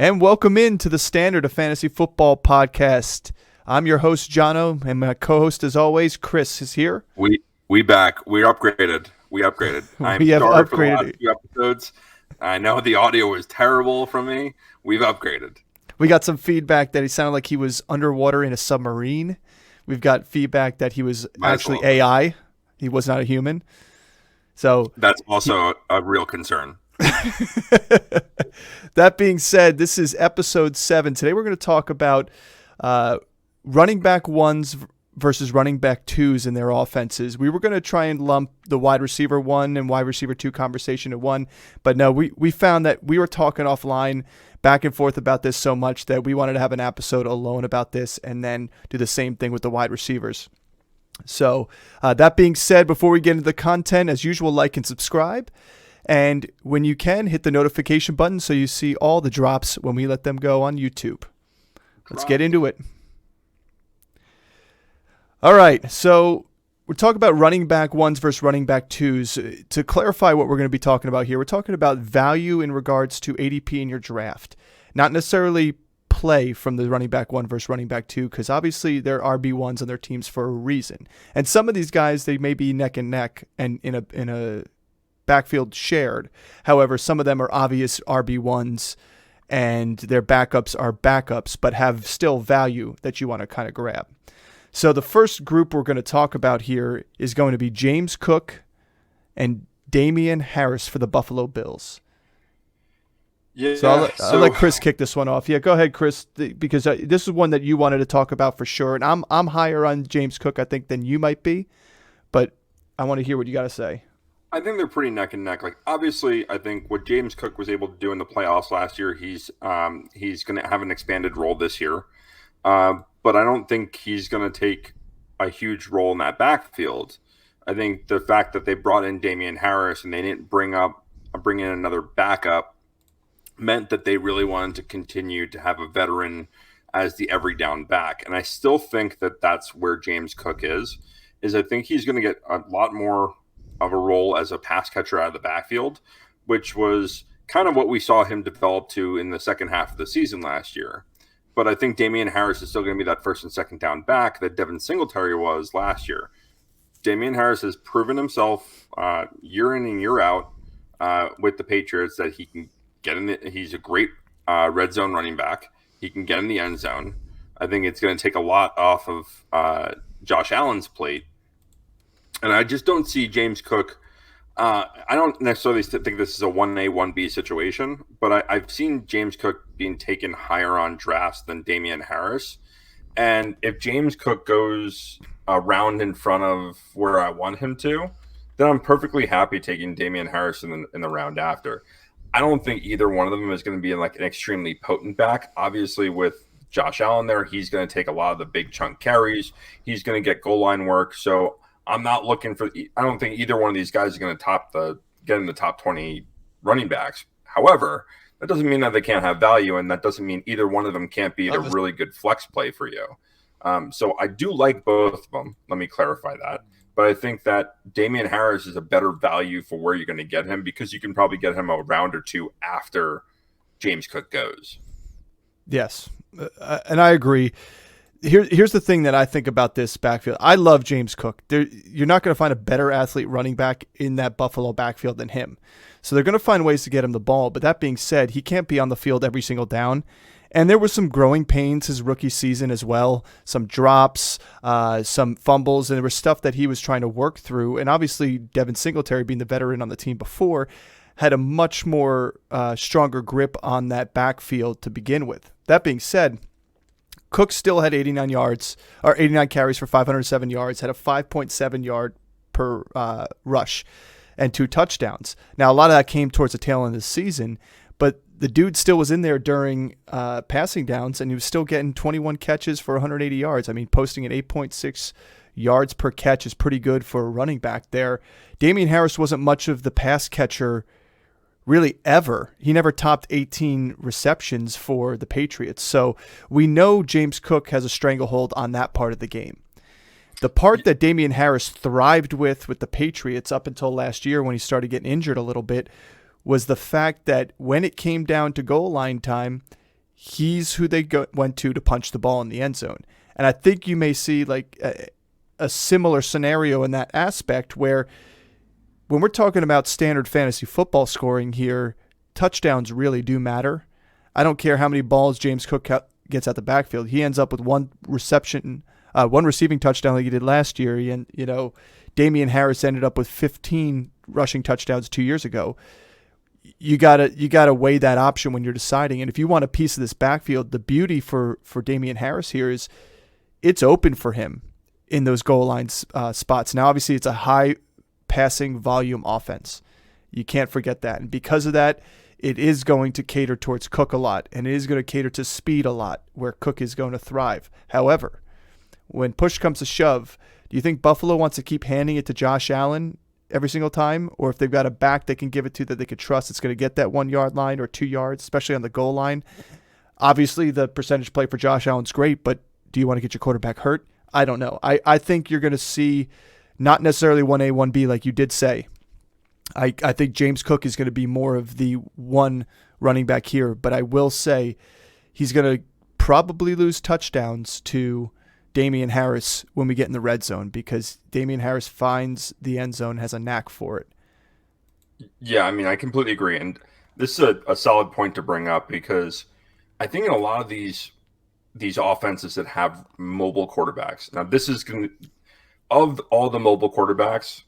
And welcome into the Standard of Fantasy Football podcast. I'm your host, Jono, and my co-host, as always, Kris, is here. We back. We upgraded. I'm We have sorry upgraded. for the last few episodes. I know the audio was terrible from me. We've upgraded. We got some feedback that he sounded like he was underwater in a submarine. We've got feedback that he was actually AI. He was not a human. So that's also a real concern. That being said, this is episode 7. Today we're going to talk about running back ones versus running back twos in their offenses. We were going to try and lump the wide receiver 1 and wide receiver 2 conversation in one, but no, we found that we were talking offline back and forth about this so much that we wanted to have an episode alone about this and then do the same thing with the wide receivers. So that being said, before we get into the content, as usual, like and subscribe. And when you can, hit the notification button so you see all the drops when we let them go on YouTube. Let's get into it. All right, so we're talking about running back ones versus running back twos. To clarify what we're going to be talking about here, we're talking about value in regards to ADP in your draft. Not necessarily play from the running back 1 versus running back 2, because obviously they're RB1s on their teams for a reason. And some of these guys, they may be neck and neck and in a backfield shared. However, some of them are obvious RB1s and their backups are backups, but have still value that you want to kind of grab. So the first group we're going to talk about here is going to be James Cook and Damien Harris for the Buffalo Bills. Yeah, so I'll let Kris kick this one off. Yeah, go ahead, Kris, because this is one that you wanted to talk about for sure. And I'm higher on James Cook, I think, than you might be, but I want to hear what you got to say. I think they're pretty neck and neck. Like, obviously, I think what James Cook was able to do in the playoffs last year, he's going to have an expanded role this year. But I don't think he's going to take a huge role in that backfield. I think the fact that they brought in Damien Harris and they didn't bring in another backup meant that they really wanted to continue to have a veteran as the every down back. And I still think that that's where James Cook is I think he's going to get a lot more of a role as a pass catcher out of the backfield, which was kind of what we saw him develop to in the second half of the season last year. But I think Damien Harris is still going to be that first and second down back that Devin Singletary was last year. Damien Harris has proven himself year in and year out with the Patriots that he can get in. He's a great red zone running back. He can get in the end zone. I think it's going to take a lot off of Josh Allen's plate. And I just don't see James Cook. I don't necessarily think this is a 1A, 1B situation, but I've seen James Cook being taken higher on drafts than Damien Harris. And if James Cook goes a round in front of where I want him to, then I'm perfectly happy taking Damien Harris in the round after. I don't think either one of them is going to be like an extremely potent back. Obviously, with Josh Allen there, he's going to take a lot of the big chunk carries. He's going to get goal line work. So I'm not looking for. I don't think either one of these guys is going to get in the top 20 running backs. However, that doesn't mean that they can't have value, and that doesn't mean either one of them can't be a really good flex play for you. So I do like both of them. Let me clarify that. But I think that Damien Harris is a better value for where you're going to get him, because you can probably get him a round or two after James Cook goes. Yes, and I agree. Here's the thing that I think about this backfield. I love James Cook. You're not going to find a better athlete running back in that Buffalo backfield than him. So they're going to find ways to get him the ball. But that being said, he can't be on the field every single down. And there was some growing pains his rookie season as well. Some drops, some fumbles, and there was stuff that he was trying to work through. And obviously, Devin Singletary, being the veteran on the team before, had a much more stronger grip on that backfield to begin with. That being said, Cook still had 89 carries for 507 yards, had a 5.7 yard per rush and 2 touchdowns. Now, a lot of that came towards the tail end of the season, but the dude still was in there during passing downs, and he was still getting 21 catches for 180 yards. I mean, posting at 8.6 yards per catch is pretty good for a running back there. Damien Harris wasn't much of the pass catcher really ever. He never topped 18 receptions for the Patriots. So we know James Cook has a stranglehold on that part of the game. The part that Damien Harris thrived with the Patriots up until last year when he started getting injured a little bit was the fact that when it came down to goal line time, he's who they went to punch the ball in the end zone. And I think you may see like a similar scenario in that aspect where when we're talking about standard fantasy football scoring here, touchdowns really do matter. I don't care how many balls James Cook gets out the backfield. He ends up with one receiving touchdown like he did last year. And, Damien Harris ended up with 15 rushing touchdowns 2 years ago. You gotta weigh that option when you're deciding. And if you want a piece of this backfield, the beauty for Damien Harris here is it's open for him in those goal line spots. Now, obviously, it's a high passing volume offense. You can't forget that. And because of that, it is going to cater towards Cook a lot, and it is going to cater to speed a lot, where Cook is going to thrive. However, when push comes to shove, do you think Buffalo wants to keep handing it to Josh Allen every single time? Or if they've got a back they can give it to that they could trust, it's going to get that 1 yard line or 2 yards, especially on the goal line? Obviously, the percentage play for Josh Allen's great, but do you want to get your quarterback hurt? I don't know. I think you're going to see not necessarily 1A, 1B like you did say. I think James Cook is going to be more of the one running back here, but I will say he's going to probably lose touchdowns to Damien Harris when we get in the red zone, because Damien Harris finds the end zone, has a knack for it. Yeah, I mean, I completely agree. And this is a solid point to bring up, because I think in a lot of these offenses that have mobile quarterbacks, now this is going to, of all the mobile quarterbacks,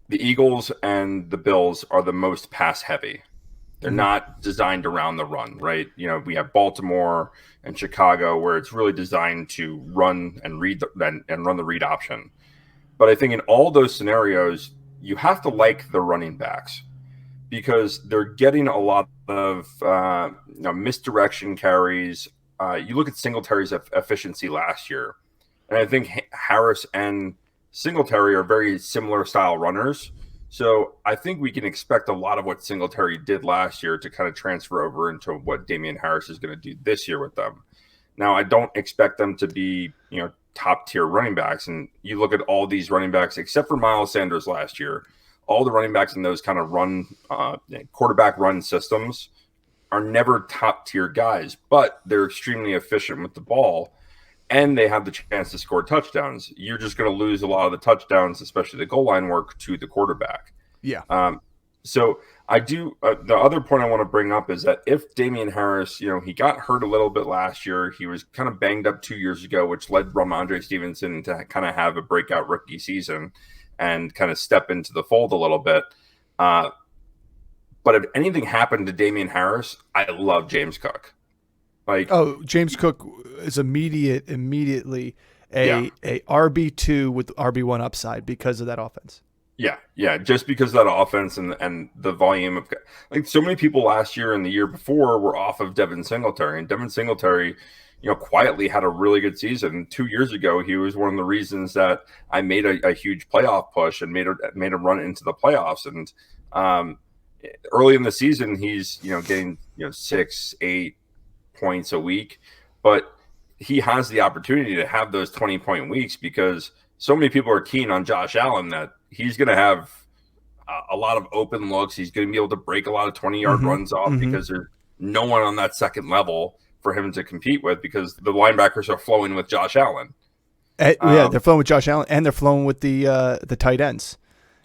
the Eagles and the Bills are the most pass heavy. They're not designed around the run, right? We have Baltimore and Chicago where it's really designed to run and run the read option. But I think in all those scenarios, you have to like the running backs, because they're getting a lot of misdirection carries. You look at Singletary's efficiency last year, and I think Harris and Singletary are very similar style runners. So I think we can expect a lot of what Singletary did last year to kind of transfer over into what Damien Harris is going to do this year with them. Now, I don't expect them to be, top tier running backs. And you look at all these running backs, except for Miles Sanders last year, all the running backs in those kind of quarterback run systems are never top tier guys, but they're extremely efficient with the ball, and they have the chance to score touchdowns. You're just going to lose a lot of the touchdowns, especially the goal line work, to the quarterback. Yeah. So I do. The other point I want to bring up is that if Damien Harris, he got hurt a little bit last year, he was kind of banged up 2 years ago, which led Ramondre Stevenson to kind of have a breakout rookie season and kind of step into the fold a little bit. But if anything happened to Damien Harris, I love James Cook. James Cook is immediately a RB2 with RB1 upside because of that offense. Yeah, just because of that offense and the volume of, like, so many people last year and the year before were off of Devin Singletary, and Devin Singletary, quietly had a really good season. 2 years ago, he was one of the reasons that I made a huge playoff push and made a run into the playoffs. And early in the season, he's getting 6-8 points a week, but he has the opportunity to have those 20-point weeks, because so many people are keen on Josh Allen that he's going to have a lot of open looks. He's going to be able to break a lot of 20-yard runs off because there's no one on that second level for him to compete with, because the linebackers are flowing with Josh Allen. They're flowing with Josh Allen, and they're flowing with the tight ends.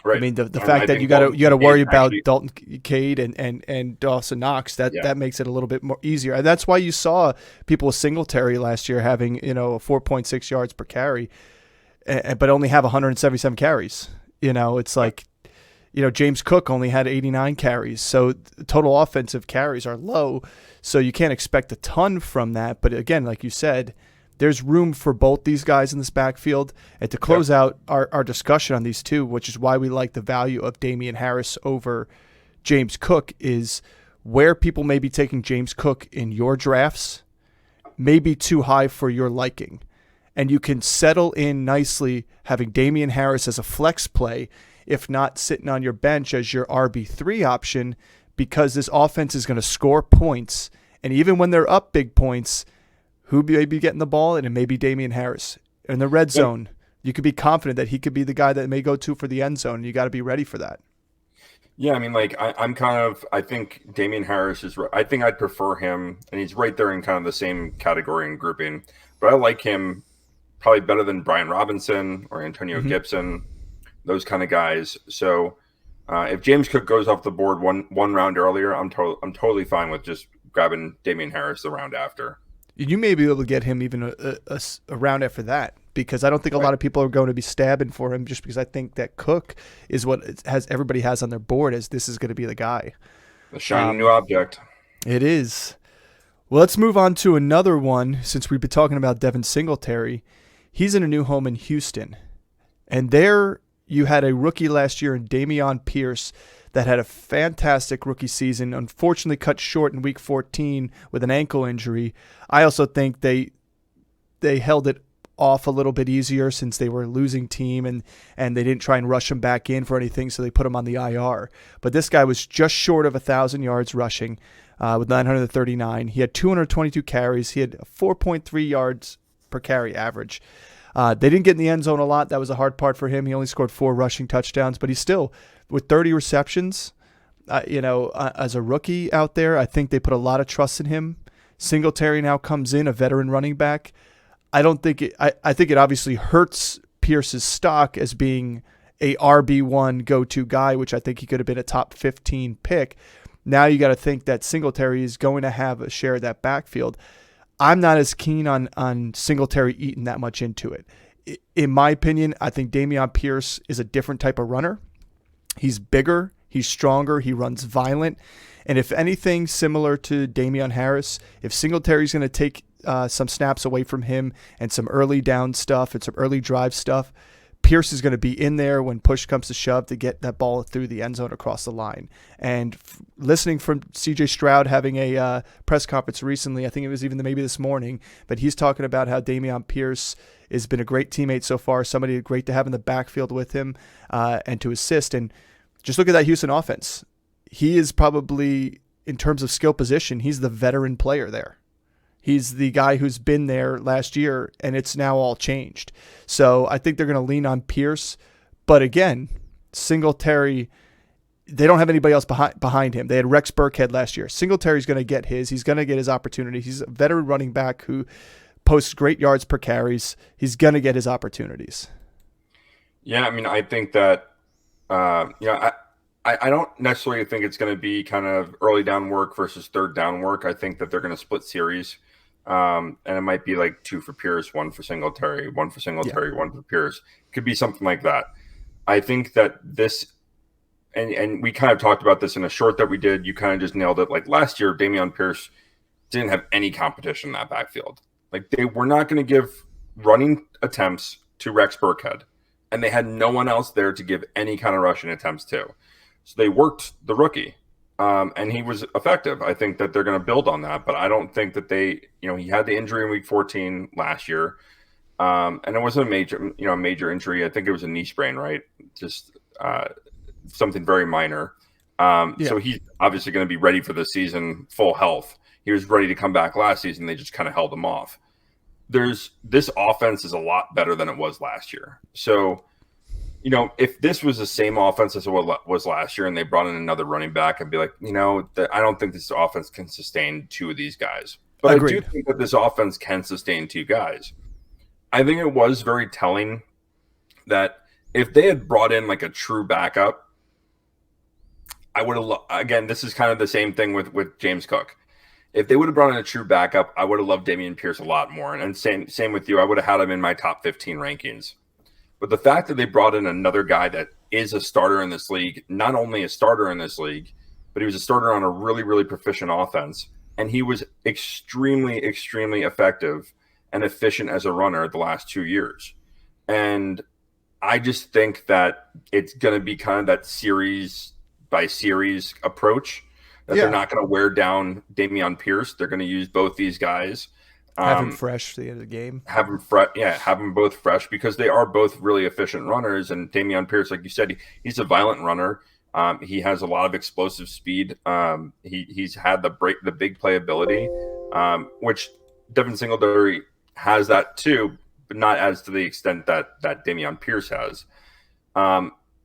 Right. I mean, the fact that you got to worry about Dalton Cade and Dawson Knox, that makes it a little bit more easier. And that's why you saw people with Singletary last year having 4.6 yards per carry, but only have 177 carries. It's like, James Cook only had 89 carries, so total offensive carries are low, so you can't expect a ton from that. But again, like you said, there's room for both these guys in this backfield. And to close out our discussion on these two, which is why we like the value of Damien Harris over James Cook, is where people may be taking James Cook in your drafts may be too high for your liking. And you can settle in nicely having Damien Harris as a flex play, if not sitting on your bench as your RB3 option, because this offense is going to score points. And even when they're up big points, who may be getting the ball? And it may be Damien Harris. In the red zone, you could be confident that he could be the guy that may go to for the end zone. You got to be ready for that. Yeah, I mean, like I think Damien Harris is. I think I'd prefer him, and he's right there in kind of the same category and grouping. But I like him probably better than Brian Robinson or Antonio Hmm. Gibson, those kind of guys. So if James Cook goes off the board one round earlier, I'm totally fine with just grabbing Damien Harris the round after. You may be able to get him even a round after that because I don't think a Right. lot of people are going to be stabbing for him just because I think that Cook is what everybody has on their board as this is going to be the guy. The shiny new Um, object. it is. Well, let's move on to another one since we've been talking about Devin Singletary. He's in a new home in Houston. And there you had a rookie last year in Dameon Pierce that had a fantastic rookie season, unfortunately cut short in week 14 with an ankle injury. I also think they held it off a little bit easier since they were a losing team and they didn't try and rush him back in for anything, so they put him on the IR. But this guy was just short of 1,000 yards rushing with 939. He had 222 carries. He had 4.3 yards per carry average. They didn't get in the end zone a lot. That was a hard part for him. He only scored 4 rushing touchdowns, but he's still, with 30 receptions, as a rookie out there, I think they put a lot of trust in him. Singletary now comes in, a veteran running back. I think it obviously hurts Pierce's stock as being a RB1 go-to guy, which I think he could have been a top 15 pick. Now you got to think that Singletary is going to have a share of that backfield. I'm not as keen on Singletary eating that much into it. In my opinion, I think Dameon Pierce is a different type of runner. He's bigger, he's stronger, he runs violent. And if anything similar to Damian Harris, if Singletary's going to take some snaps away from him and some early down stuff and some early drive stuff, Pierce is going to be in there when push comes to shove to get that ball through the end zone across the line. And listening from C.J. Stroud having a press conference recently, I think it was even maybe this morning, but he's talking about how Dameon Pierce has been a great teammate so far, somebody great to have in the backfield with him and to assist. And just look at that Houston offense. He is probably, in terms of skill position, he's the veteran player there. He's the guy who's been there last year, and it's now all changed. So I think they're going to lean on Pierce. But again, Singletary, they don't have anybody else behind him. They had Rex Burkhead last year. Singletary's going to get his. He's going to get his opportunity. He's a veteran running back who posts great yards per carries. He's going to get his opportunities. Yeah, I mean, I think that, I don't necessarily think it's going to be kind of early down work versus third down work. I think that they're going to split series. And it might be like 2 for Pierce, 1 for Singletary, 1 for Singletary, Yeah. 1 for Pierce. It could be something like that. I think that this, and we kind of talked about this in a short that we did. You kind of just nailed it. Like last year, Dameon Pierce didn't have any competition in that backfield. Like they were not going to give running attempts to Rex Burkhead, and they had no one else there to give any kind of rushing attempts to. So they worked the rookie, and he was effective. I think that they're going to build on that, but I don't think that he had the injury in week 14 last year, and it wasn't a major injury. I think it was a knee sprain, right? Just something very minor. Yeah. So he's obviously going to be ready for the season, full health. He was ready to come back last season. They just kind of held him off. This offense is a lot better than it was last year. So, if this was the same offense as it was last year and they brought in another running back, I'd be like, I don't think this offense can sustain 2 of these guys. But Agreed. I do think that this offense can sustain 2 guys. I think it was very telling that if they had brought in like a true backup, I would have, again, this is kind of the same thing with James Cook. If they would have brought in a true backup, I would have loved Dameon Pierce a lot more. And same with you. I would have had him in my top 15 rankings. But the fact that they brought in another guy that is a starter in this league, not only a starter in this league, but he was a starter on a really, really proficient offense. And he was extremely, extremely effective and efficient as a runner the last 2 years. And I just think that it's going to be kind of that series by series approach that they're not going to wear down Dameon Pierce. They're going to use both these guys. Have him fresh for the end of the game. Have them both fresh because they are both really efficient runners. And Dameon Pierce, like you said, he's a violent runner. He has a lot of explosive speed. He's had the big playability, which Devin Singletary has that too, but not as to the extent that Dameon Pierce has.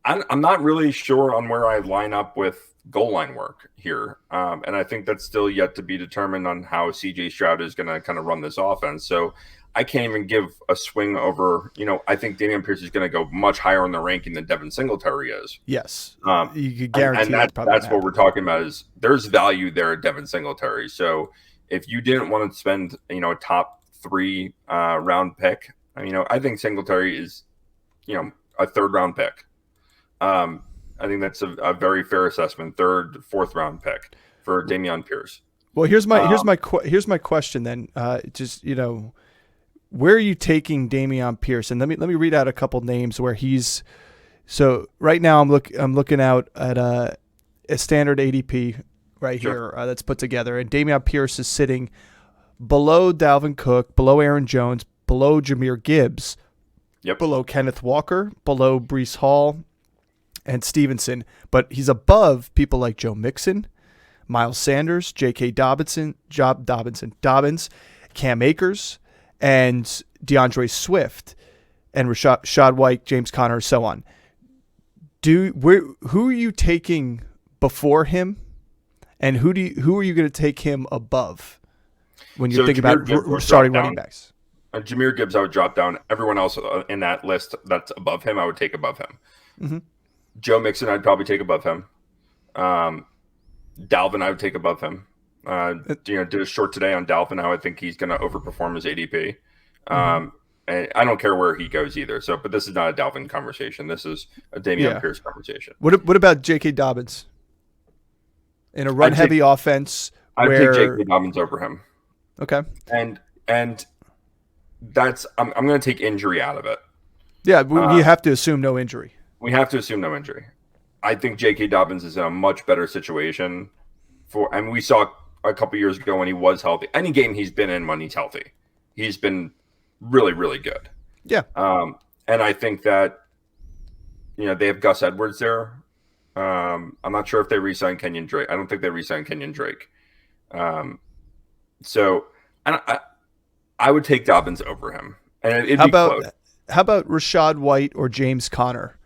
I'm not really sure on where I line up with goal line work here. And I think that's still yet to be determined on how CJ Stroud is going to kind of run this offense. So I can't even give a swing over, I think Dameon Pierce is going to go much higher in the ranking than Devin Singletary is. Yes. You could guarantee that's what we're talking about is there's value there at Devin Singletary. So if you didn't want to spend, a top 3 round pick, I think Singletary is, a 3rd round pick. I think that's a very fair assessment. 3rd, 4th round pick for Dameon Pierce. Well, here's my question then. Where are you taking Dameon Pierce? And let me read out a couple names where he's. So right now I'm looking out at a standard ADP right here that's put together, and Dameon Pierce is sitting below Dalvin Cook, below Aaron Jones, below Jahmyr Gibbs, below Kenneth Walker, below Breece Hall, and Stevenson, but he's above people like Joe Mixon, Miles Sanders, J.K. Dobbins, Cam Akers, and DeAndre Swift, and Rashad White, James Conner, so on. Who are you taking before him, and who are you going to take him above when you think about starting running backs? Jahmyr Gibbs, I would drop down. Everyone else in that list that's above him, I would take above him. Mm-hmm. Joe Mixon, I'd probably take above him. Dalvin, I would take above him. Did a short today on Dalvin, how I think he's going to overperform his ADP. And I don't care where he goes either. So, but this is not a Dalvin conversation. This is a Dameon Pierce conversation. What about J.K. Dobbins in a run-heavy offense? I'd take J.K. Dobbins over him. Okay, and that's I'm going to take injury out of it. Yeah, you have to assume no injury. We have to assume no injury. I think J.K. Dobbins is in a much better situation we saw a couple years ago when he was healthy. Any game he's been in when he's healthy, he's been really, really good. Yeah. And I think that, they have Gus Edwards there. I'm not sure if they re-signed Kenyon Drake. I don't think they re-signed Kenyon Drake. So I would take Dobbins over him. And it'd be close. How about Rashad White or James Conner?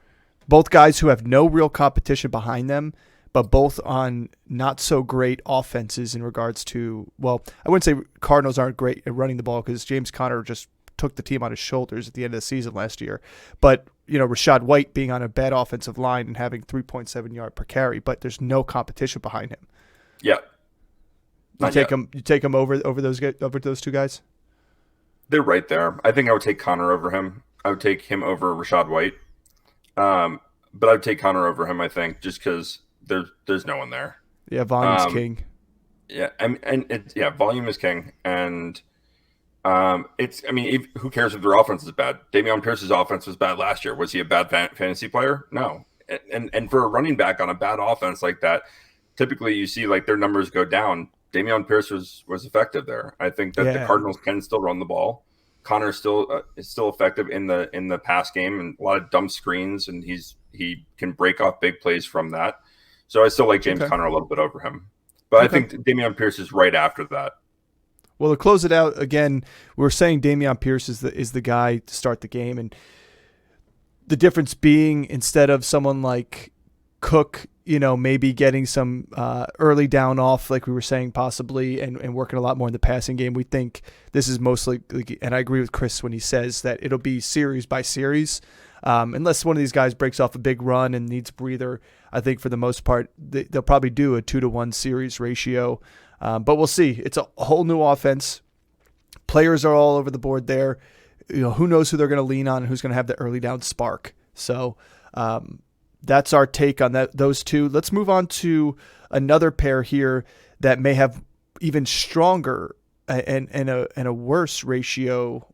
Both guys who have no real competition behind them, but both on not so great offenses in regards to, well, I wouldn't say Cardinals aren't great at running the ball because James Conner just took the team on his shoulders at the end of the season last year. But, Rashad White being on a bad offensive line and having 3.7 yard per carry, but there's no competition behind him. Yeah. You take him over those two guys? They're right there. I think I would take Conner over him. I would take him over Rashad White. But I would take Conner over him, I think, just because there's no one there. Yeah, volume's king. Yeah, volume is king. And who cares if their offense is bad? Dameon Pierce's offense was bad last year. Was he a bad fantasy player? No. And for a running back on a bad offense like that, typically you see like their numbers go down. Dameon Pierce was effective there. I think that the Cardinals can still run the ball. Conner is still effective in the pass game and a lot of dumb screens, and he can break off big plays from that. So I still like James Conner a little bit over him, but I think Dameon Pierce is right after that. Well, to close it out again, we're saying Dameon Pierce is the guy to start the game, and the difference being instead of someone like Cook, maybe getting some early down off, like we were saying, possibly, and working a lot more in the passing game. We think this is mostly, and I agree with Kris when he says that it'll be series by series. Unless one of these guys breaks off a big run and needs a breather, I think for the most part, they'll probably do a 2-to-1 series ratio. But we'll see. It's a whole new offense. Players are all over the board there. Who knows who they're going to lean on and who's going to have the early down spark. So, that's our take on those two. Let's move on to another pair here that may have even stronger and a worse ratio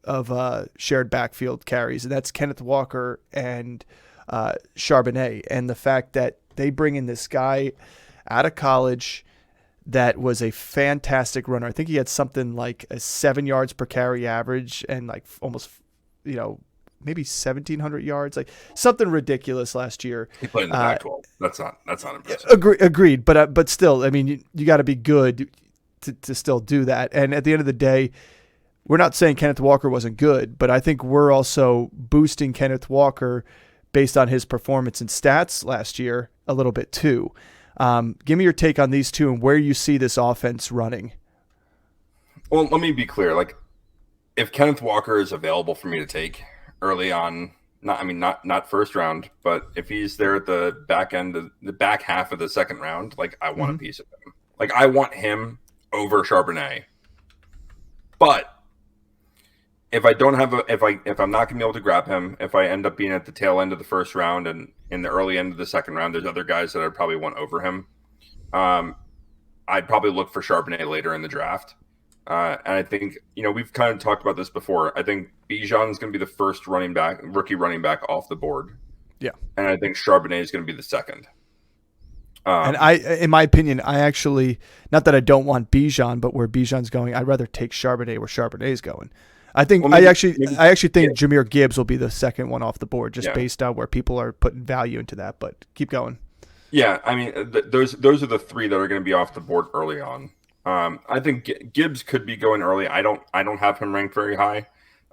of shared backfield carries, and that's Kenneth Walker and Charbonnet. And the fact that they bring in this guy out of college that was a fantastic runner. I think he had something like a 7 yards per carry average and like almost, maybe 1,700 yards, like something ridiculous last year. He played in the Pac-12. That's not impressive. Agreed. But still, I mean, you got to be good to still do that. And at the end of the day, we're not saying Kenneth Walker wasn't good, but I think we're also boosting Kenneth Walker based on his performance and stats last year a little bit too. Give me your take on these two and where you see this offense running. Well, let me be clear. Like, if Kenneth Walker is available for me to take early on, not first round, but if he's there at the back end of the back half of the second round, like, I want a piece of him. Like, I want him over Charbonnet. But if I don't have if I'm not gonna be able to grab him, if I end up being at the tail end of the first round and in the early end of the second round, there's other guys that I'd probably want over him. I'd probably look for Charbonnet later in the draft. And I think, we've kind of talked about this before. I think Bijan is going to be the first rookie running back off the board. Yeah. And I think Charbonnet is going to be the second. And in my opinion, I actually, not that I don't want Bijan, but where Bijan's going, I'd rather take Charbonnet where Charbonnet's going. I think I actually think Jahmyr Gibbs will be the second one off the board, just based on where people are putting value into that. But keep going. Yeah, I mean, those are the three that are going to be off the board early on. I think Gibbs could be going early. I don't have him ranked very high.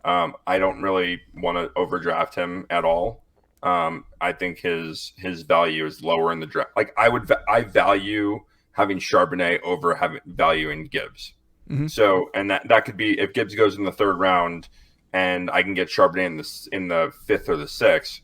I don't really want to overdraft him at all. I think his value is lower in the draft. Like, I value having Charbonnet over having value in Gibbs. Mm-hmm. So, and that could be if Gibbs goes in the third round and I can get Charbonnet in the fifth or the sixth,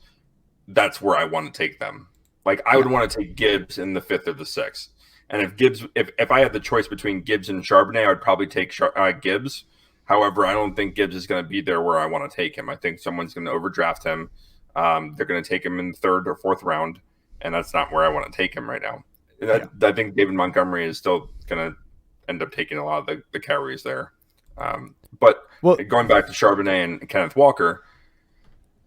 that's where I want to take them. Like, I would want to take Gibbs in the fifth or the sixth. And if I had the choice between Gibbs and Charbonnet, I would probably take Gibbs. However, I don't think Gibbs is going to be there where I want to take him. I think someone's going to overdraft him. They're going to take him in the third or fourth round, and that's not where I want to take him right now. I think David Montgomery is still going to end up taking a lot of the carries there. But going back to Charbonnet and Kenneth Walker,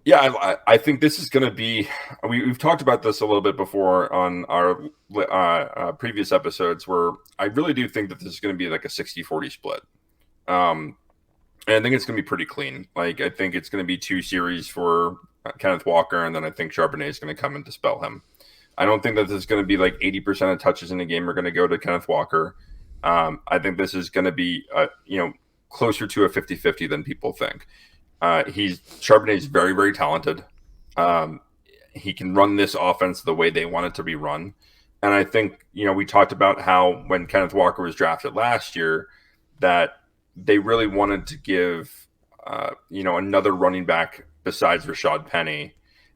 I think this is going to be – we've talked about this a little bit before on our previous episodes, where I really do think that this is going to be like a 60-40 split. And I think it's going to be pretty clean. Like, I think it's going to be 2 series for Kenneth Walker, and then I think Charbonnet is going to come and dispel him. I don't think that this is going to be like 80% of touches in a game are going to go to Kenneth Walker. I think this is going to be closer to a 50-50 than people think. Charbonnet is very, very talented. He can run this offense the way they want it to be run. And I think, we talked about how when Kenneth Walker was drafted last year, that they really wanted to give, another running back besides Rashad Penny.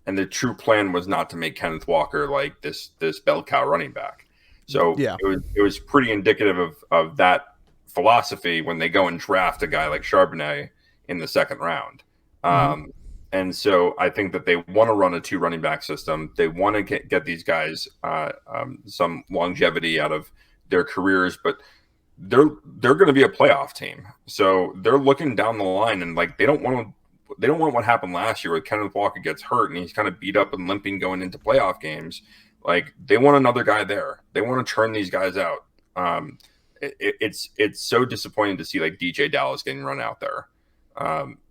And the true plan was not to make Kenneth Walker like this bell cow running back. So it was pretty indicative of that philosophy when they go and draft a guy like Charbonnet in the second round. And so I think that they want to run a 2 running back system. They want to get these guys some longevity out of their careers, but they're going to be a playoff team. So they're looking down the line, and like, they don't want what happened last year where Kenneth Walker gets hurt and he's kind of beat up and limping going into playoff games. Like, they want another guy there. They want to churn these guys out. It's so disappointing to see like DJ Dallas getting run out there.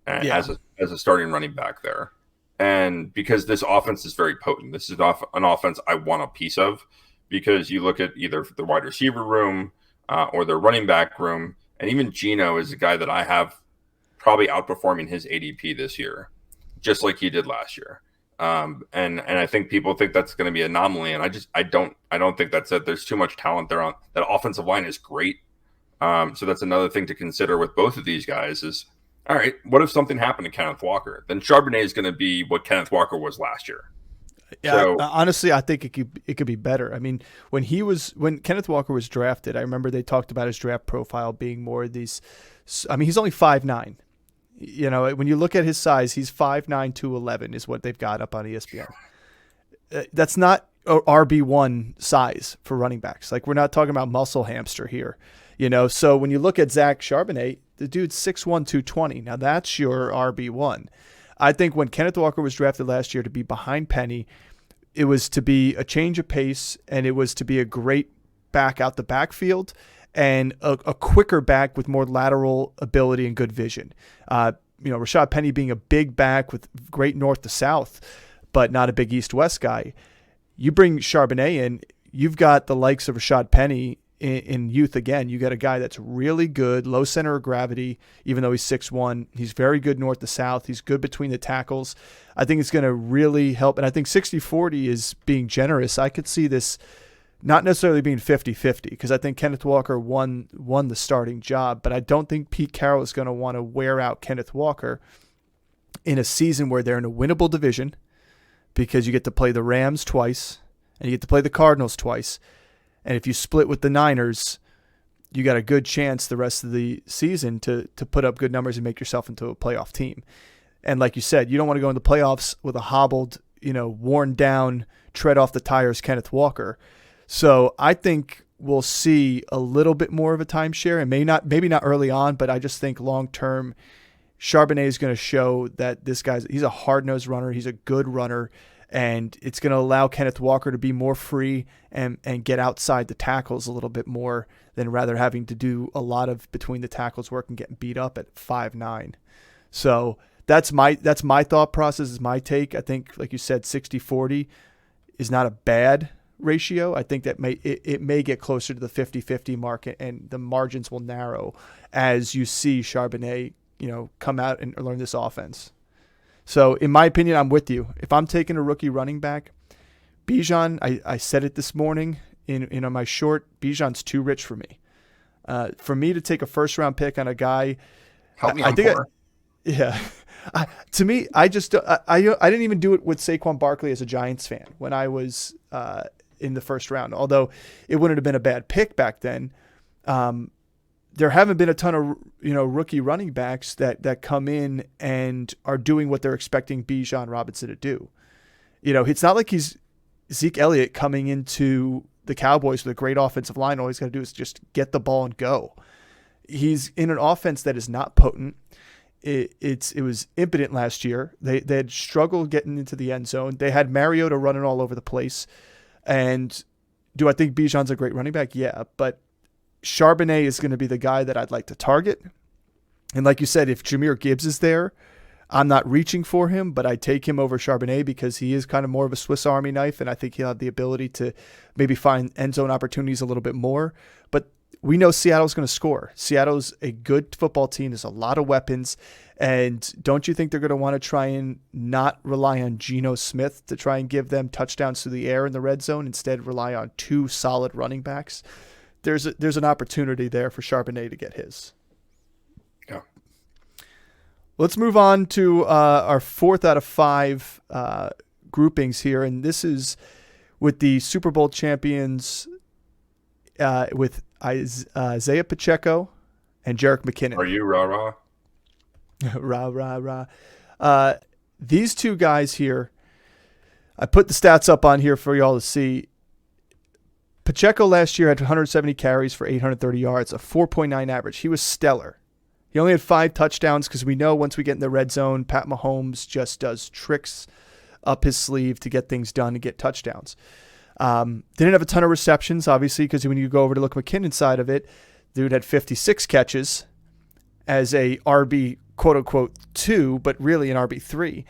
As a starting running back there. And because this offense is very potent, this is an offense I want a piece of, because you look at either the wide receiver room or the running back room, and even Geno is a guy that I have probably outperforming his ADP this year, just like he did last year. And I think people think that's going to be an anomaly, and I don't think that's it. There's too much talent there. On that offensive line is great. So that's another thing to consider with both of these guys is, all right, what if something happened to Kenneth Walker? Then Charbonnet is going to be what Kenneth Walker was last year. Yeah, so, honestly, I think it could be better. I mean, when Kenneth Walker was drafted, I remember they talked about his draft profile being more of these. I mean, he's only 5'9". When you look at his size, he's 5'9", 211 is what they've got up on ESPN. That's not RB1 size for running backs. Like, we're not talking about muscle hamster here. So when you look at Zach Charbonnet, the dude's 6'1", 220. Now that's your RB1. I think when Kenneth Walker was drafted last year to be behind Penny, it was to be a change of pace, and it was to be a great back out the backfield and a quicker back with more lateral ability and good vision. Rashad Penny being a big back with great north to south, but not a big east-west guy. You bring Charbonnet in, you've got the likes of Rashad Penny in youth again. You got a guy that's really good, low center of gravity, even though he's 6'1". He's very good north to south. He's good between the tackles. I think it's going to really help. And I think 60-40 is being generous. I could see this not necessarily being 50-50 because I think Kenneth Walker won the starting job, but I don't think Pete Carroll is going to want to wear out Kenneth Walker in a season where they're in a winnable division because you get to play the Rams twice and you get to play the Cardinals twice. And if you split with the Niners, you got a good chance the rest of the season to put up good numbers and make yourself into a playoff team. And like you said, you don't want to go in the playoffs with a hobbled, worn down, tread off the tires Kenneth Walker. So I think we'll see a little bit more of a timeshare, and maybe not early on, but I just think long term, Charbonnet is going to show that he's a hard-nosed runner. He's a good runner, and it's going to allow Kenneth Walker to be more free and get outside the tackles a little bit more than rather having to do a lot of between the tackles work and getting beat up at 5'9". So that's my thought process, is my take. I think, like you said, 60-40 is not a bad ratio. I think that it may get closer to the 50-50 mark, and the margins will narrow as you see Charbonnet, come out and learn this offense. So in my opinion, I'm with you. If I'm taking a rookie running back, Bijan, I said it this morning in my short, Bijan's too rich for me. For me to take a first round pick on a guy, help me. To me, I didn't even do it with Saquon Barkley as a Giants fan when I was in the first round, although it wouldn't have been a bad pick back then. There haven't been a ton of rookie running backs that come in and are doing what they're expecting Bijan Robinson to do. It's not like he's Zeke Elliott coming into the Cowboys with a great offensive line. All he's got to do is just get the ball and go. He's in an offense that is not potent. It was impotent last year. They had struggled getting into the end zone. They had Mariota running all over the place. And do I think Bijan's a great running back? Yeah, but Charbonnet is going to be the guy that I'd like to target. And like you said, if Jahmyr Gibbs is there, I'm not reaching for him, but I take him over Charbonnet because he is kind of more of a Swiss Army knife, and I think he'll have the ability to maybe find end zone opportunities a little bit more. But we know Seattle's going to score. Seattle's a good football team. There's a lot of weapons. And don't you think they're going to want to try and not rely on Geno Smith to try and give them touchdowns through the air in the red zone, instead rely on two solid running backs? There's an opportunity there for Charbonnet to get his. Yeah. Let's move on to our 4th out of 5 groupings here, and this is with the Super Bowl champions with Isaiah Pacheco and Jerrick McKinnon. Are you rah-rah? Rah. These two guys here, I put the stats up on here for y'all to see. Pacheco last year had 170 carries for 830 yards, a 4.9 average. He was stellar. He only had 5 touchdowns because we know once we get in the red zone, Pat Mahomes just does tricks up his sleeve to get things done and get touchdowns. Didn't have a ton of receptions, obviously, because when you go over to look McKinnon side of it, dude had 56 catches as a RB, quote-unquote, 2, but really an RB3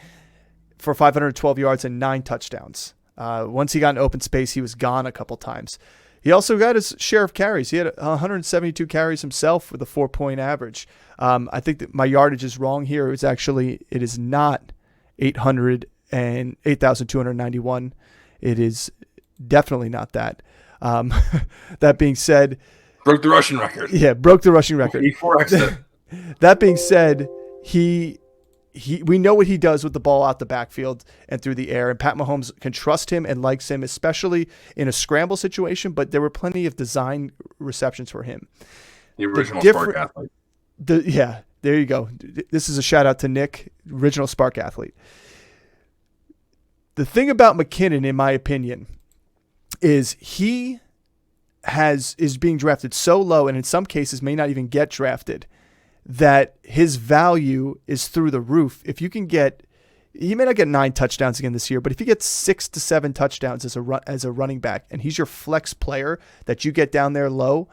for 512 yards and 9 touchdowns. Once he got in open space, he was gone a couple times. He also got his share of carries. He had 172 carries himself with a 4-point average. I think that my yardage is wrong here. It is not 8,291. It is definitely not that. That being said, broke the rushing record. Yeah, broke the rushing record. That being said, we know what he does with the ball out the backfield and through the air, and Pat Mahomes can trust him and likes him, especially in a scramble situation, but there were plenty of design receptions for him. The original Spark athlete. Yeah, there you go. This is a shout out to Nick, original Spark athlete. The thing about McKinnon, in my opinion, is he is being drafted so low, and in some cases may not even get drafted, that his value is through the roof. If you can he may not get 9 touchdowns again this year, but if he gets 6 to 7 touchdowns as a running back, and he's your flex player that you get down there low,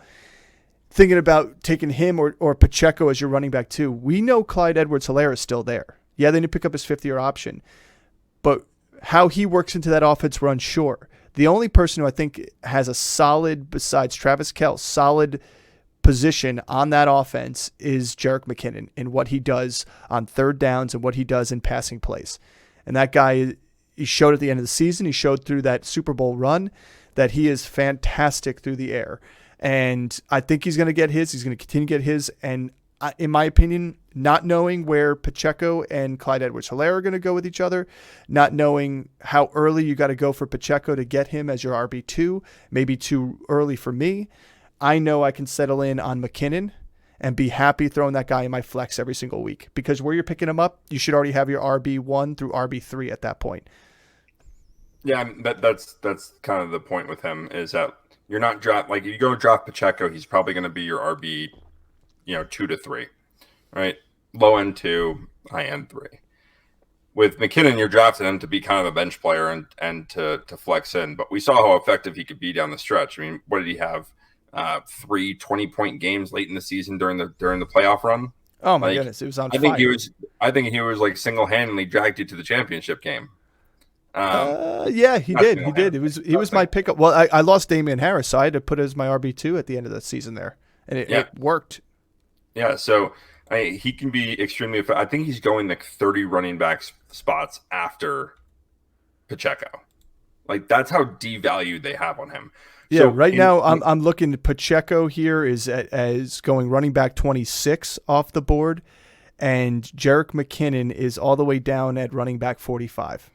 thinking about taking him or Pacheco as your running back too. We know Clyde Edwards-Helaire is still there. Yeah, they need to pick up his 5th-year option, but how he works into that offense, we're unsure. The only person who I think has a solid, besides Travis Kelce, solid position on that offense is Jerrick McKinnon in what he does on third downs and what he does in passing plays. And that guy, he showed at the end of the season, he showed through that Super Bowl run that he is fantastic through the air. And I think he's going to get his. He's going to continue to get his. And in my opinion, not knowing where Pacheco and Clyde Edwards-Helaire are going to go with each other, not knowing how early you got to go for Pacheco to get him as your RB2, maybe too early for me, I know I can settle in on McKinnon and be happy throwing that guy in my flex every single week, because where you're picking him up, you should already have your RB1 through RB3 at that point. Yeah, that's kind of the point with him, is that you're not draft, like, if you go draft Pacheco, he's probably going to be your RB, 2 to 3, right? Low end 2, high end 3. With McKinnon, you're drafting him to be kind of a bench player and to flex in. But we saw how effective he could be down the stretch. I mean, what did he have? 3 20-point games late in the season during the playoff run. Oh my goodness, it was on fire. I think he was like single-handedly dragged you to the championship game. Yeah, he did. He did. He was my pickup. Well, I lost Damien Harris, so I had to put it as my RB2 at the end of the season there, and it worked. Yeah, so he can be extremely effective. I think he's going like 30 running back spots after Pacheco. Like, that's how devalued they have on him. Yeah, so now I'm looking at Pacheco here as going running back 26 off the board, and Jerrick McKinnon is all the way down at running back 45.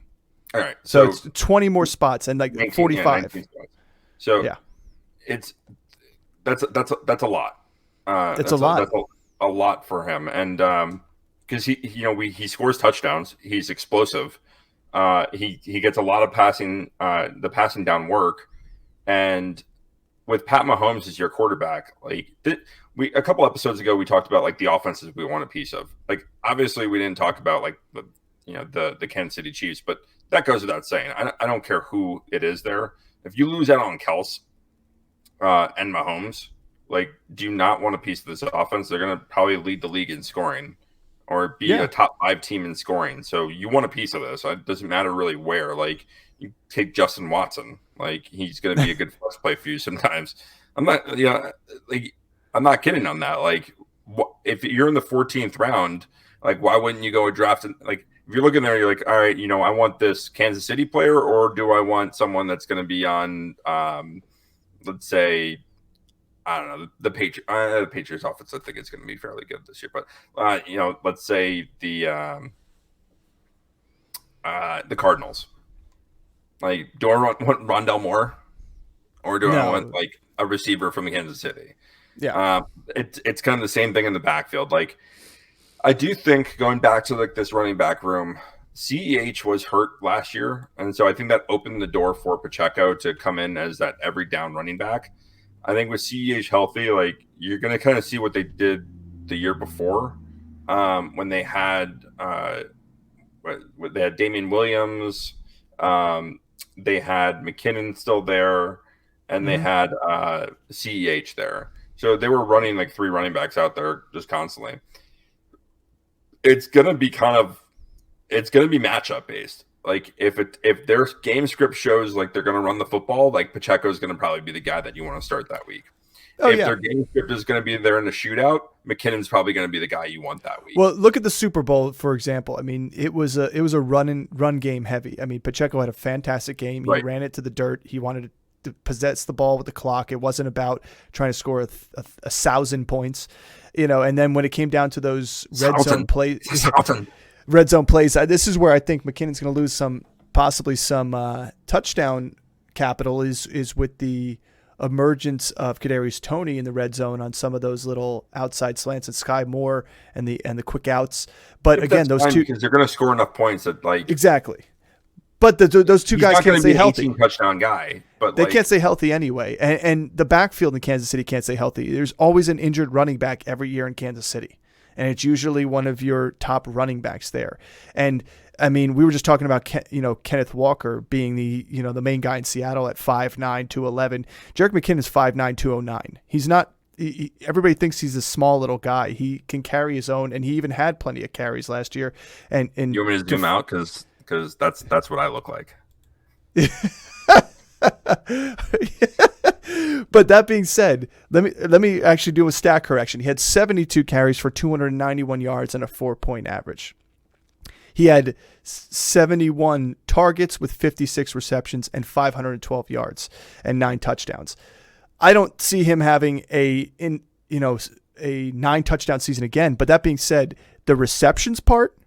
All right, so it's 20 more spots and like 19, 45. Yeah, so yeah, that's a lot. That's a lot. That's a lot for him, and because he scores touchdowns, he's explosive. He gets a lot of passing down work, and with Pat Mahomes as your quarterback, like a couple episodes ago we talked about like the offenses we want a piece of. Like, obviously we didn't talk about like the Kansas City Chiefs, but that goes without saying. I don't care who it is there. If you lose out on Kelce and Mahomes, like, do you not want a piece of this offense? They're going to probably lead the league in scoring or be a top 5 team in scoring. So you want a piece of this. It doesn't matter really where. Like, you take Justin Watson. Like, he's going to be a good flex play for you sometimes. I'm not kidding on that. Like, if you're in the 14th round, like, why wouldn't you go and draft? Like, if you're looking there, you're like, all right, I want this Kansas City player, or do I want someone that's going to be on, let's say, I don't know, the Patriots. The Patriots offense, I think, is going to be fairly good this year. But let's say the Cardinals. Like, do I want Rondell Moore, or do I want like a receiver from Kansas City? Yeah, it's kind of the same thing in the backfield. Like, I do think, going back to like this running back room, CEH was hurt last year, and so I think that opened the door for Pacheco to come in as that every down running back. I think with CEH healthy, like, you're going to kind of see what they did the year before, when they had Damien Williams, they had McKinnon still there, and they had CEH there. So they were running like 3 running backs out there just constantly. It's going to be matchup based. Like, if their game script shows like they're going to run the football, like, Pacheco is going to probably be the guy that you want to start that week. If their game script is going to be there in the shootout, McKinnon's probably going to be the guy you want that week. Well, look at the Super Bowl, for example. I mean, it was a run game heavy. I mean, Pacheco had a fantastic game. He ran it to the dirt. He wanted to possess the ball with the clock. It wasn't about trying to score 1,000 points, and then when it came down to those red zone plays, this is where I think McKinnon's going to lose possibly some touchdown capital is with the emergence of Kadarius Toney in the red zone on some of those little outside slants, and Sky Moore and the quick outs. But again, those two, because they're going to score enough points that, like, exactly. But those two guys can't stay healthy. He's not going to be an 18 touchdown guy, but they can't stay healthy anyway. And the backfield in Kansas City can't stay healthy. There's always an injured running back every year in Kansas City, and it's usually one of your top running backs there. And I mean, we were just talking about Kenneth Walker being the main guy in Seattle at 5'9", 211. Jerrick McKinnon is 5'9", 209. He's not. Everybody thinks he's a small little guy. He can carry his own, and he even had plenty of carries last year. And you want me to zoom out because that's what I look like. But that being said, let me actually do a stat correction. He had 72 carries for 291 yards and a 4-point average. He had 71 targets with 56 receptions and 512 yards and 9 touchdowns. I don't see him having a 9 touchdown season again. But that being said, the receptions part,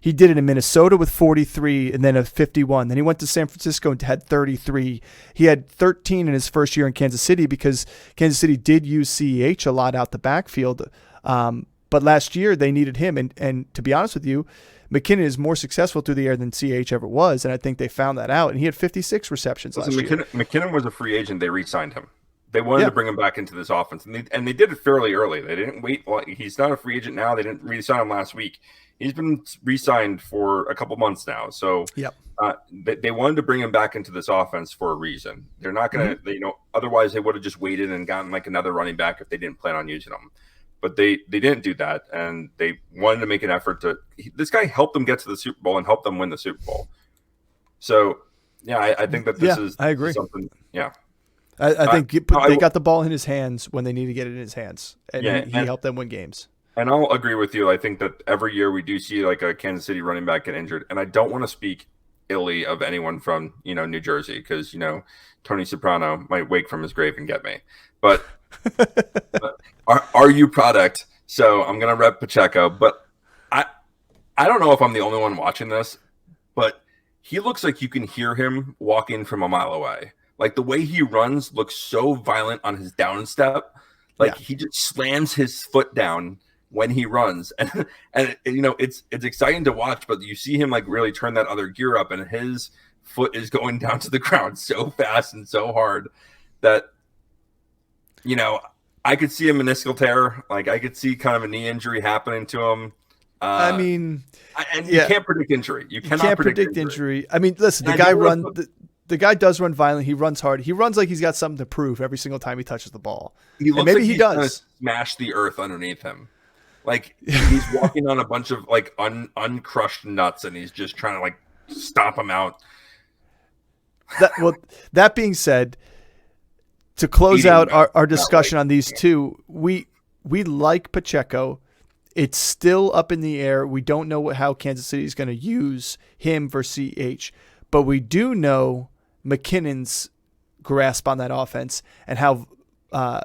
he did it in Minnesota with 43 and then a 51. Then he went to San Francisco and had 33. He had 13 in his first year in Kansas City because Kansas City did use CEH a lot out the backfield. But last year they needed him. And to be honest with you, McKinnon is more successful through the air than CEH ever was. And I think they found that out. And he had 56 receptions last year. McKinnon was a free agent. They re-signed him. They wanted to bring him back into this offense. And they did it fairly early. They didn't wait. He's not a free agent now. They didn't re-sign him last week. He's been re-signed for a couple months now. So they wanted to bring him back into this offense for a reason. They're not going to, otherwise they would have just waited and gotten like another running back if they didn't plan on using him. But they didn't do that. And they wanted to make an effort to – this guy helped them get to the Super Bowl and helped them win the Super Bowl. So, I think that this is I agree. Something – yeah. I think they got the ball in his hands when they need to get it in his hands. And he helped them win games. And I'll agree with you. I think that every year we do see like a Kansas City running back get injured. And I don't want to speak illy of anyone from, New Jersey because, Tony Soprano might wake from his grave and get me. But are you product? So I'm going to rep Pacheco. But I don't know if I'm the only one watching this, but he looks like you can hear him walking from a mile away. Like the way he runs looks so violent on his down step. Like he just slams his foot down when he runs, and it's exciting to watch, but you see him like really turn that other gear up, and his foot is going down to the ground so fast and so hard that I could see a meniscal tear, like I could see kind of a knee injury happening to him. You can't predict injury. You can't predict injury. I mean, listen, the guy does run violently. He runs hard. He runs like he's got something to prove every single time he touches the ball. He looks maybe like he does gonna smash the earth underneath him. Like he's walking on a bunch of like uncrushed nuts, and he's just trying to like stomp them out. That being said, to close out our discussion on these two, we like Pacheco. It's still up in the air. We don't know how Kansas City is going to use him for CH, but we do know McKinnon's grasp on that offense and how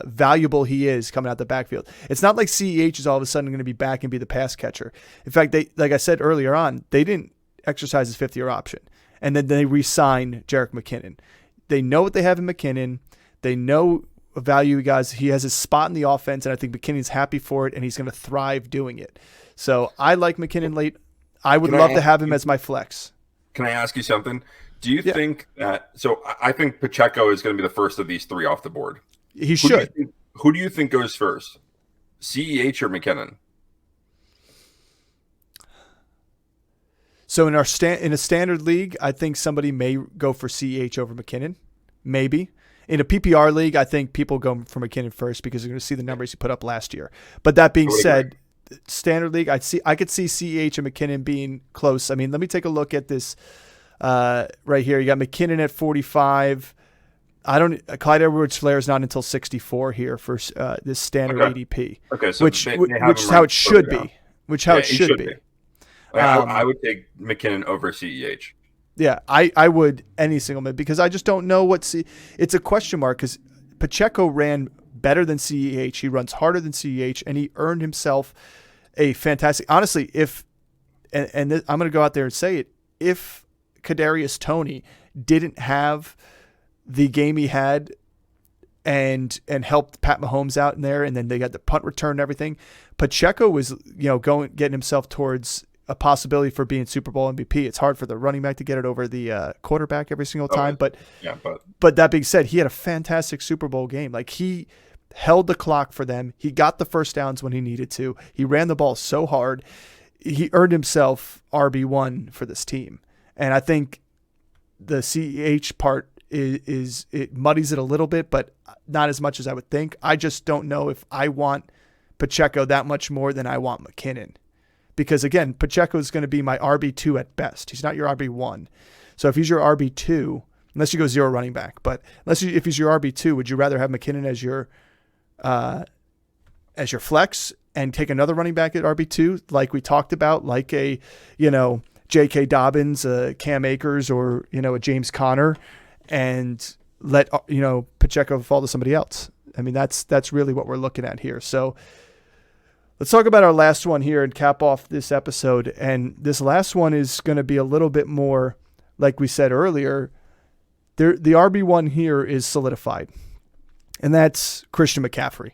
valuable he is coming out the backfield. It's not like CEH is all of a sudden going to be back and be the pass catcher. In fact, like I said earlier on, they didn't exercise his fifth-year option, and then they re-sign Jerrick McKinnon. They know what they have in McKinnon. They know value guys. He has his spot in the offense, and I think McKinnon's happy for it, and he's going to thrive doing it. So I like McKinnon late. I would love to have him as my flex. Can I ask you something? Do you think that – so I think Pacheco is going to be the first of these three off the board. He should. Who do you think goes first, CEH or McKinnon? So in a standard league, I think somebody may go for CEH over McKinnon, maybe. In a PPR league, I think people go for McKinnon first because they're going to see the numbers he put up last year. But that being said, standard league, I could see CEH and McKinnon being close. I mean, let me take a look at this right here. You got McKinnon at 45. Clyde Edwards-Helaire is not until 64 here for this standard ADP. Okay, so which is how it should be. I would take McKinnon over CEH. Yeah, I would any single minute because I just don't know it's a question mark because Pacheco ran better than CEH. He runs harder than CEH, and he earned himself a fantastic. Honestly, I'm going to go out there and say it, if Kadarius Toney didn't have the game he had and helped Pat Mahomes out in there, and then they got the punt return and everything, Pacheco was getting himself towards a possibility for being Super Bowl MVP. It's hard for the running back to get it over the quarterback every single time. But that being said, he had a fantastic Super Bowl game. Like he held the clock for them. He got the first downs when he needed to. He ran the ball so hard. He earned himself RB1 for this team. And I think the CEH part is it muddies it a little bit, but not as much as I would think. I just don't know if I want Pacheco that much more than I want McKinnon. Because, again, Pacheco is going to be my RB2 at best. He's not your RB1. So if he's your RB2, unless you go zero running back. But if he's your RB2, would you rather have McKinnon as your flex and take another running back at RB2, like we talked about, like a, J.K. Dobbins, Cam Akers, or, a James Conner, and let, Pacheco fall to somebody else? I mean, that's really what we're looking at here. So let's talk about our last one here and cap off this episode. And this last one is going to be a little bit more, like we said earlier, the RB1 here is solidified, and that's Christian McCaffrey.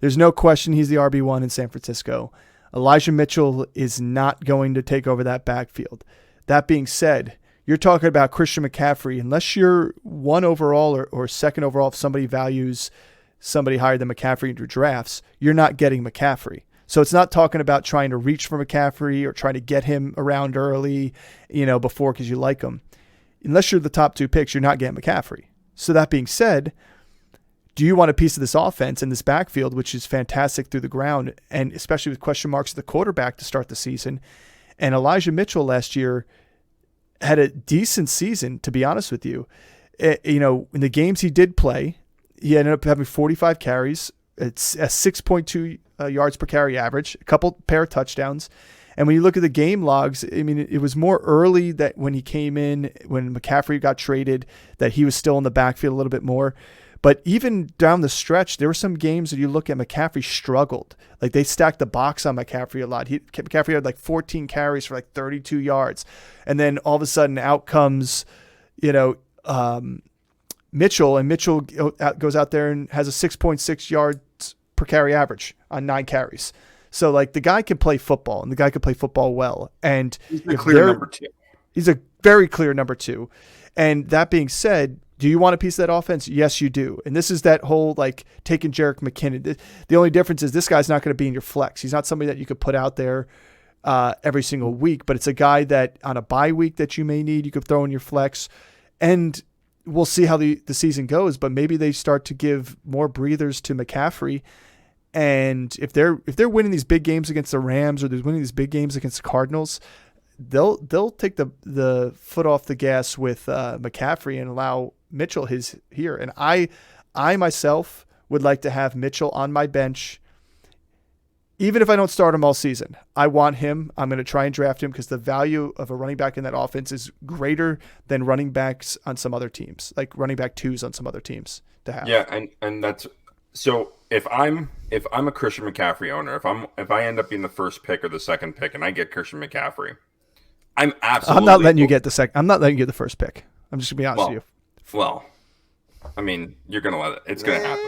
There's no question he's the RB1 in San Francisco. Elijah Mitchell is not going to take over that backfield. That being said, you're talking about Christian McCaffrey. Unless you're 1 overall or 2nd overall, if somebody values somebody higher than McCaffrey in your drafts, you're not getting McCaffrey. So it's not talking about trying to reach for McCaffrey or trying to get him around early, before because you like him. Unless you're the top 2 picks, you're not getting McCaffrey. So that being said, do you want a piece of this offense in this backfield, which is fantastic through the ground, and especially with question marks at the quarterback to start the season? And Elijah Mitchell last year had a decent season, to be honest with you. In the games he did play, he ended up having 45 carries. It's a 6.2 yards per carry average, a couple pair of touchdowns. And when you look at the game logs, I mean, it was more early that when he came in, when McCaffrey got traded, that he was still in the backfield a little bit more. But even down the stretch, there were some games that you look at, McCaffrey struggled. Like, they stacked the box on McCaffrey a lot. McCaffrey had like 14 carries for like 32 yards. And then all of a sudden out comes, Mitchell, and Mitchell goes out there and has a 6.6 yards per carry average on 9 carries. So, like, the guy can play football, and the guy can play football well. And he's a clear number 2. He's a very clear number 2. And that being said, do you want a piece of that offense? Yes, you do. And this is that whole, like, taking Jerrick McKinnon. The only difference is this guy's not going to be in your flex. He's not somebody that you could put out there every single week, but it's a guy that on a bye week that you may need, you could throw in your flex. And we'll see how the season goes, but maybe they start to give more breathers to McCaffrey. And if they're winning these big games against the Rams, or they're winning these big games against the Cardinals, they'll take the foot off the gas with McCaffrey and allow Mitchell his here. And I myself would like to have Mitchell on my bench, even if I don't start him all season. I want him. I'm going to try and draft him because the value of a running back in that offense is greater than running backs on some other teams, like running back 2s on some other teams to have. Yeah, and that's so. If I'm a Christian McCaffrey owner, if I end up being the first pick or the second pick, and I get Christian McCaffrey, I'm not letting you get the second. I'm not letting you get the first pick. I'm just gonna be honest with you. Well, I mean, you're gonna let it. It's gonna happen.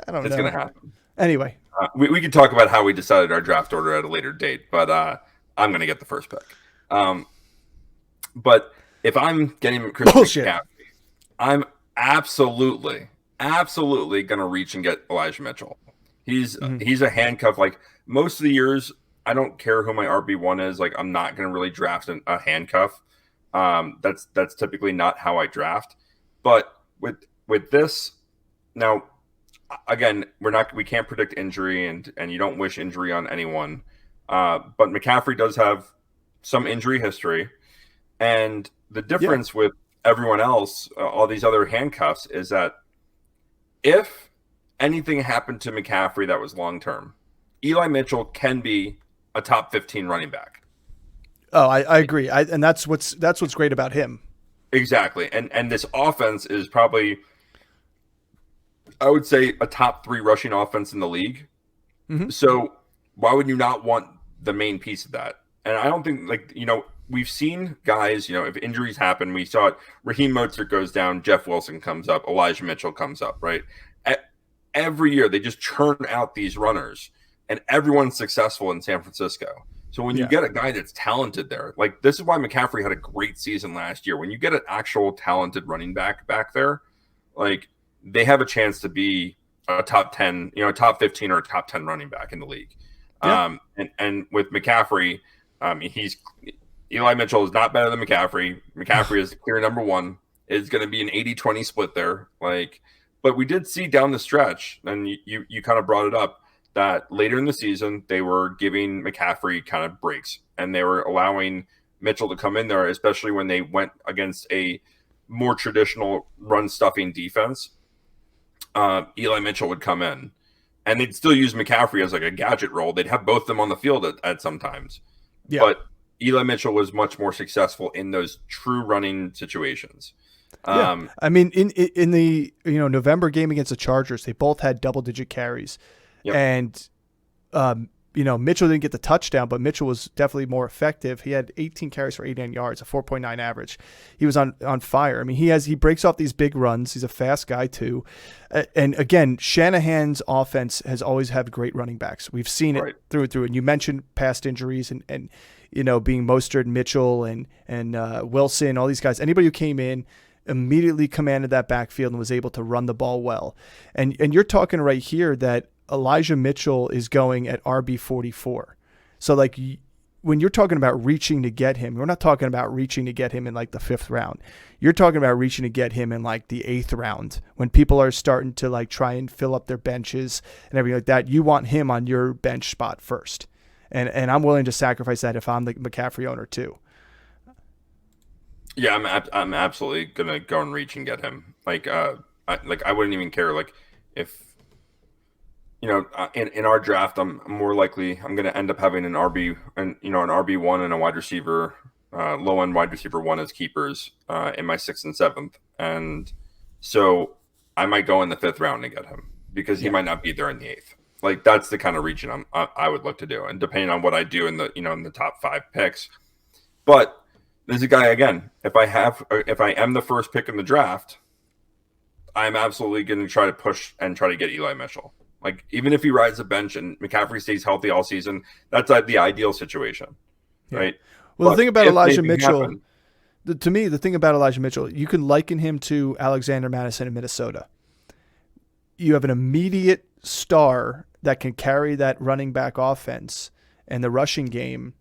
I don't know. It's gonna happen. Anyway, we can talk about how we decided our draft order at a later date, but I'm gonna get the first pick. But if I'm getting Christian McCaffrey, I'm absolutely gonna reach and get Elijah Mitchell. He's a handcuff. Like, most of the years, I don't care who my RB1 is. Like, I'm not gonna really draft a handcuff. That's typically not how I draft. But with this, now, again, we can't predict injury, and you don't wish injury on anyone. But McCaffrey does have some injury history, and the difference with everyone else, all these other handcuffs, is that if anything happened to McCaffrey that was long term, Eli Mitchell can be a top 15 running back. Oh, I agree. And that's what's great about him. Exactly. And this offense is probably, I would say, a top 3 rushing offense in the league. Mm-hmm. So why would you not want the main piece of that? And I don't think, we've seen guys, if injuries happen, we saw it. Raheem Mostert goes down, Jeff Wilson comes up, Elijah Mitchell comes up, right? Every year they just churn out these runners, and everyone's successful in San Francisco. So when you get a guy that's talented there, like, this is why McCaffrey had a great season last year. When you get an actual talented running back there, like, they have a chance to be a top 10, top 15 or a top 10 running back in the league. Yeah. And with McCaffrey, Eli Mitchell is not better than McCaffrey. McCaffrey is clear number 1. It's going to be an 80-20 split there. But we did see down the stretch, and you kind of brought it up, that later in the season, they were giving McCaffrey kind of breaks, and they were allowing Mitchell to come in there, especially when they went against a more traditional run stuffing defense, Eli Mitchell would come in, and they'd still use McCaffrey as like a gadget role. They'd have both of them on the field at some times, but Eli Mitchell was much more successful in those true running situations. I mean, in the November game against the Chargers, they both had double-digit carries, and Mitchell didn't get the touchdown, but Mitchell was definitely more effective. He had 18 carries for 89 yards, a 4.9 average. He was on fire. I mean, he breaks off these big runs. He's a fast guy too. And again, Shanahan's offense has always had great running backs. We've seen it through and through. And you mentioned past injuries and being Mostert, Mitchell, and Wilson, all these guys. Anybody who came in immediately commanded that backfield and was able to run the ball well. And you're talking right here that Elijah Mitchell is going at RB44. So like when you're talking about reaching to get him, we're not talking about reaching to get him in like the 5th round. You're talking about reaching to get him in like the 8th round when people are starting to like try and fill up their benches and everything like that. You want him on your bench spot first. And I'm willing to sacrifice that if I'm the McCaffrey owner too. Yeah, I'm absolutely going to go and reach and get him. I wouldn't even care like if in our draft, I'm more likely I'm going to end up having an RB and an RB1 and a wide receiver, low end wide receiver 1 as keepers in my 6th and 7th, and so I might go in the 5th round to get him because he might not be there in the 8th. Like that's the kind of reaching I would look to do, and depending on what I do in the in the top 5 picks. But there's a guy again. If I am the first pick in the draft, I'm absolutely going to try to push and try to get Eli Mitchell. Like, even if he rides the bench and McCaffrey stays healthy all season, that's like the ideal situation, right? Well, the thing about Elijah Mitchell, to me, the thing about Elijah Mitchell, you can liken him to Alexander Madison in Minnesota. You have an immediate star that can carry that running back offense and the rushing game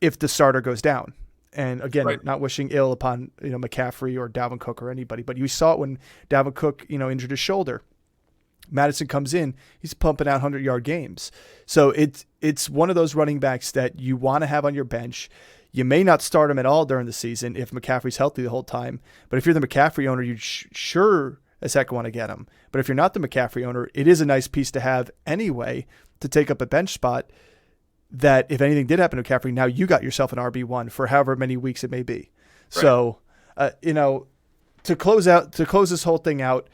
if the starter goes down. And again, not wishing ill upon McCaffrey or Dalvin Cook or anybody, but you saw it when Dalvin Cook injured his shoulder. Madison comes in, he's pumping out 100-yard games. So it's one of those running backs that you want to have on your bench. You may not start him at all during the season if McCaffrey's healthy the whole time. But if you're the McCaffrey owner, you sure as heck want to get him. But if you're not the McCaffrey owner, it is a nice piece to have anyway to take up a bench spot that if anything did happen to McCaffrey, now you got yourself an RB1 for however many weeks it may be. Right. So, to close this whole thing out,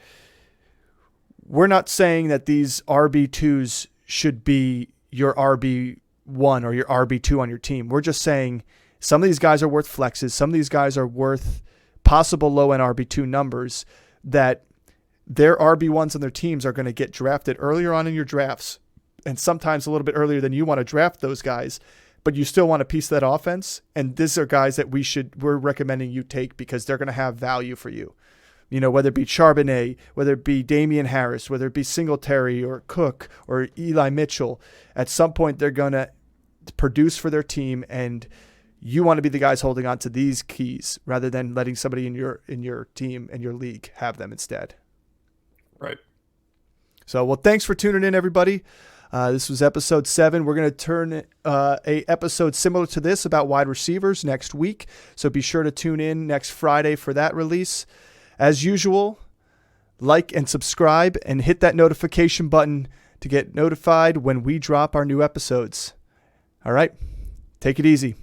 we're not saying that these RB2s should be your RB1 or your RB2 on your team. We're just saying some of these guys are worth flexes. Some of these guys are worth possible low-end RB2 numbers that their RB1s on their teams are going to get drafted earlier on in your drafts and sometimes a little bit earlier than you want to draft those guys, but you still want a piece of that offense. And these are guys that we're recommending you take because they're going to have value for you. Whether it be Charbonnet, whether it be Damien Harris, whether it be Singletary or Cook or Eli Mitchell, at some point they're going to produce for their team, and you want to be the guys holding on to these keys rather than letting somebody in your team and your league have them instead. Right. So, well, thanks for tuning in, everybody. This was episode 7. We're going to turn a episode similar to this about wide receivers next week. So be sure to tune in next Friday for that release. As usual, like and subscribe and hit that notification button to get notified when we drop our new episodes. All right, take it easy.